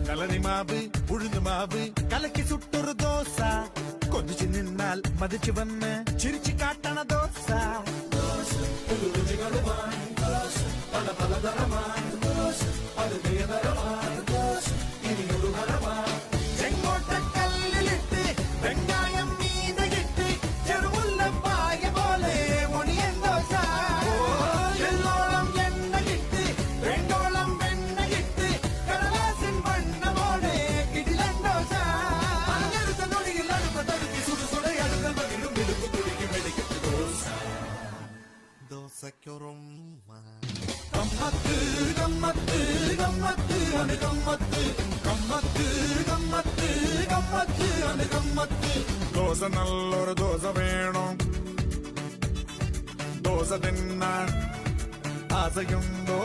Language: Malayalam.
കളരി മാവ് ഉഴുന്ന് മാവ് കലക്കി സുട്ടൊരു ദോശ കൊതിച്ചു നിന്നാൽ മതിച്ചു വന്ന് ചിരിച്ചു കാട്ടണ ദോശ പല പലതരമാണ് അത് പ്രിയതരമാണ് ചെങ്കോട്ടക്കല്ലിലിട്ട് വെങ്കായം മീതകിട്ട് ചെറുമുല്ലപ്പായ പോലെ ഒണിയൻ ദോശ എല്ലോളം എണ്ണ കിട്ട് വെങ്കോളം വെണ്ണ കിട്ട് കടലാസിൻ വണ്ണമോടെ കിടിലൻ ദോശ അങ്ങനത്തെ നൊടിയിൽ അടുത്ത തടുക്കി സുടുസുട അടുക്കൽ പകിലും വെളുപ്പ് തുടിക്കും വെടിക്കെട്ട് ദോശ ദോശയ്ക്കൊറുമ്മ ഗമ്മത്ത് ഗമ്മത്ത് ഗമ്മത്ത് അത് ഗമ്മത്ത് ഗമ്മത്ത് ഗമ്മത്ത് ഗമ്മത്ത് അത് ഗമ്മത്ത് ദോശ നല്ലൊരു ദോശ വേണം ദോശ തിന്നാൻ ആശയുണ്ടോ